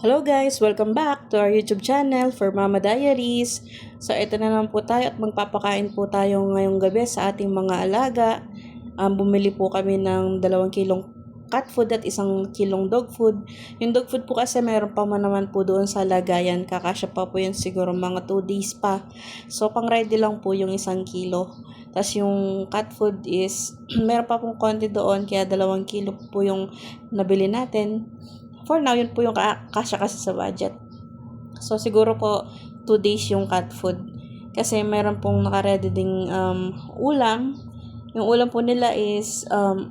Hello guys! Welcome back to our YouTube channel for Mama Diaries. So ito na naman po tayo at magpapakain po tayo ngayong gabi sa ating mga alaga. Bumili po kami ng 2 kilong cat food at 1 kilong dog food. Yung dog food po kasi meron pa naman po doon sa lagayan. Kakasya pa po yun siguro mga 2 days pa. So pang ready lang po yung 1 kilo. Tapos yung cat food is meron pa pong konti doon kaya 2 kilo po yung nabili natin. For now, yun po yung kasya kasi sa budget. So, siguro po 2 days yung cat food. Kasi meron pong nakaredy ding ulam. Yung ulam po nila is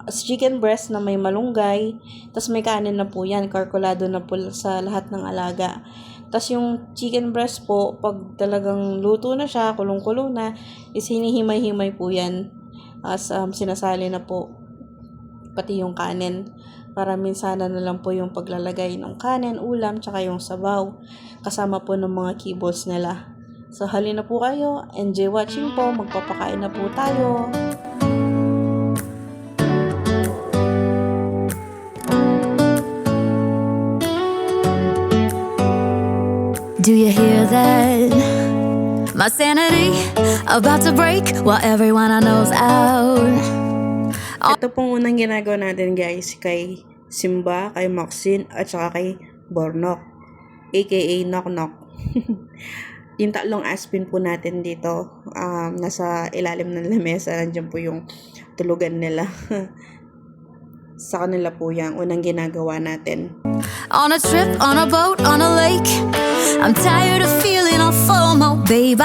chicken breast na may malunggay. Tapos may kanin na po yan. Kalkulado na po sa lahat ng alaga. Tapos yung chicken breast po, pag talagang luto na siya, kulong-kulong na, is hinihimay-himay po yan. As sinasali na po pati yung kanin. Para minsana na lang po yung paglalagay ng kanin, ulam, tsaka yung sabaw. Kasama po ng mga kibbles nila. So, halina po kayo. Enjoy watching po. Magpapakain na po tayo. Do you hear that? My sanity about to break while everyone I know's out. Ito pong unang ginagawa natin guys kay Simba, kay Maxine, at saka kay Bornok, aka Knock Knock. Yung 3 aspin po natin dito, nasa ilalim ng lamesa, nandiyan po yung tulugan nila. Sa kanila po yung unang ginagawa natin. On a trip, on a boat, on a lake, I'm tired of feeling all FOMO, babe.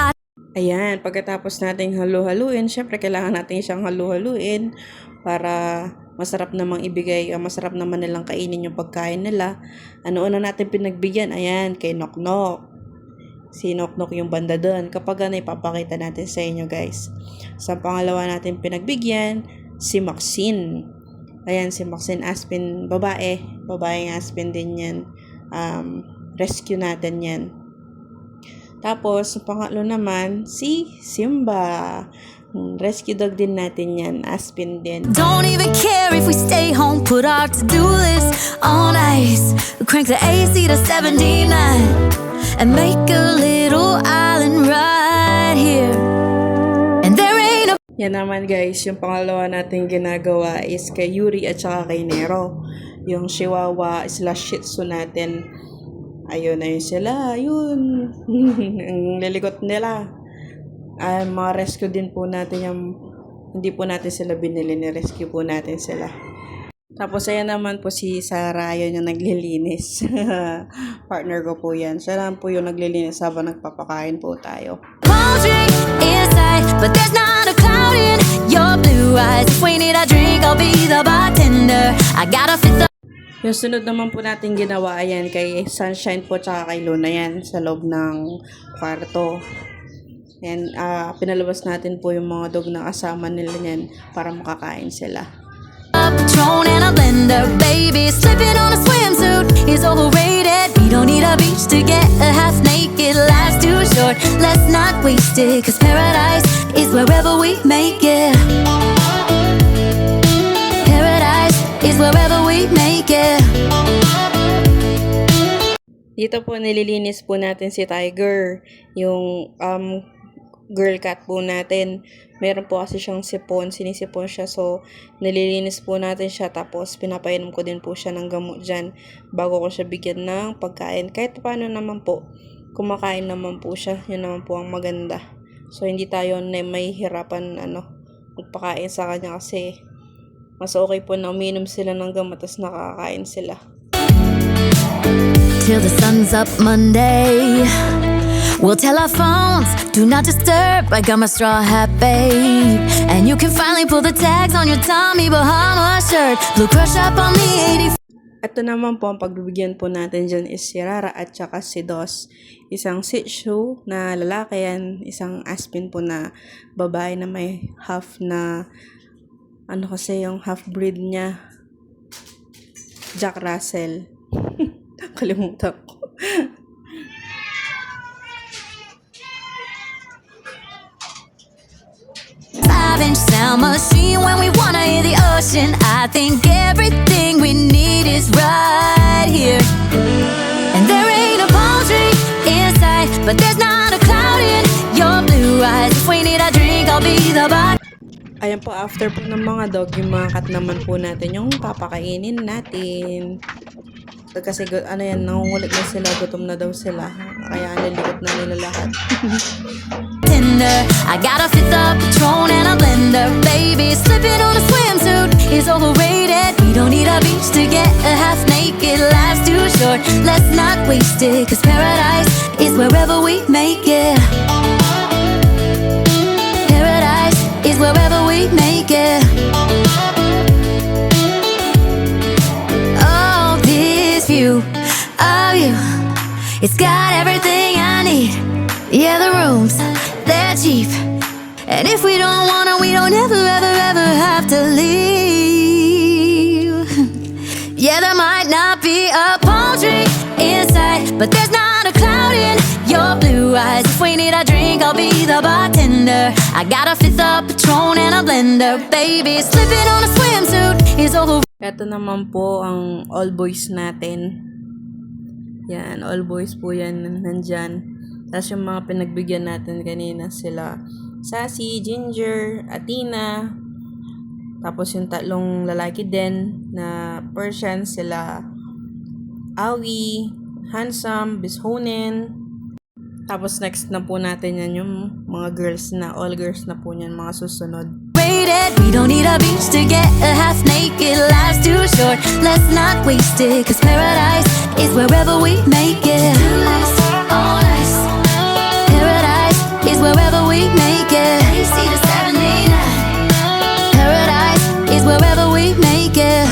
Ayan, pagkatapos nating halu-haluin, syempre kailangan natin siyang halu-haluin para masarap namang ibigay, masarap naman nilang kainin yung pagkain nila. Ano una natin pinagbigyan? Ayan, kay Knock Knock. Si Knock Knock yung banda doon. Kapag ipapakita natin sa inyo guys. Sa pangalawa natin pinagbigyan, si Maxine. Ayan, si Maxine Aspin, babae. Babaeng Aspin din yan. Rescue natin yan. Tapos, sa pangatlo naman, si Simba. Rescue dog din natin yan. Aspin din. Don't even care if we stay home, put our to-do list on ice. Crank the AC to 79 and make a little island right here. And there ain't a... Yan naman guys, yung pangalawa natin ginagawa is kay Yuri at saka kay Nero. Yung Chihuahua / Shih Tzu natin. Ayun sila. Ayun. Ang lilikot nila. Mga rescue din po natin yung hindi po natin sila binili, ni-rescue po natin sila. Tapos ayan naman po si Sarah, yun yung naglilinis. Partner ko po yan. Siya lang po yung naglilinis habang nagpapakain po tayo. Drink inside, but there's not a cloud in your blue eyes. If we need a drink, I'll be the bartender. I gotta fit the... Yung sunod naman po natin ginawa, ayan, kay Sunshine po tsaka kay Luna yan, sa loob ng kwarto. And pinalabas natin po yung mga dog na kasama nila niyan para makakain sila. A Patron and a blender, baby. Slipping on a swimsuit is overrated. We don't need a beach to get a half naked. Life's too short, let's not waste it. Cause paradise is wherever we make it. Paradise is wherever we make it. Dito po nililinis po natin si Tiger, yung girl cat po natin. Meron po kasi siyang sipon, sinisipon siya, so nililinis po natin siya, tapos pinapainom ko din po siya ng gamot dyan bago ko siya bigyan ng pagkain. Kahit paano naman po, kumakain naman po siya, yun naman po ang maganda. So hindi tayo na may hirapan magpakain sa kanya kasi mas okay po na uminom sila ng gamot tapos nakakain sila. Till the sun's up Monday, we'll tell our phones, do not disturb. I got my straw hat, babe. And you can finally pull the tags on your Tommy Bahama shirt. Blue crush up on the 80. Ito naman po, ang pagbibigyan po natin dyan is si Rara at saka si Dos. Isang Shih Tzu na lalaki yan, isang Aspin po na babae na may half na, kasi yung half breed niya, Jack Russell. Kalimutan ko. 5-inch sound machine when we wanna hear the ocean. I think everything we need is right here. And there but there's not a cloud in your blue eyes. If we need a drink, I'll be the bar. Ayan po, after po ng mga dog, yung mga cat naman po natin, yung papakainin natin. So, kasi ano yan, nangungulit na sila, gutom na daw sila. Kaya nalilikot na nila lahat. Tinder, I got a fifth of Patron and a blender. Baby, slipping on a swimsuit is overrated. We don't need a beach to get a half naked. Life's too short, let's not waste it. Cause paradise is wherever we make it. Paradise is wherever we make it. Oh, this view of you, it's got everything I need. Yeah, the rooms, they're cheap. And if we don't wanna, we don't ever, ever, ever have to leave. Yeah, there might not be a palm tree inside, but there's not a cloud in your blue eyes. If we need a drink, I'll be the bartender. I got a fifth of Patron and a blender. Baby, slipping on a swimsuit is over. Ito naman po ang all boys natin. Yan, all boys po yan nandyan. Tapos yung mga pinagbigyan natin kanina sila Sassy, Ginger, Athena. Tapos yung tatlong lalaki din na Persian sila Awi, Handsome, Bishonen. Tapos next na po natin yan yung mga girls na, all girls na po yan, mga susunod. We don't need a beach to get a half naked. Life's too short, let's not waste it. Cause paradise is wherever we make it. All nice. Paradise is wherever we make it. Paradise is wherever we make it.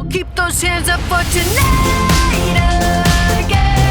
Keep those hands up for tonight again.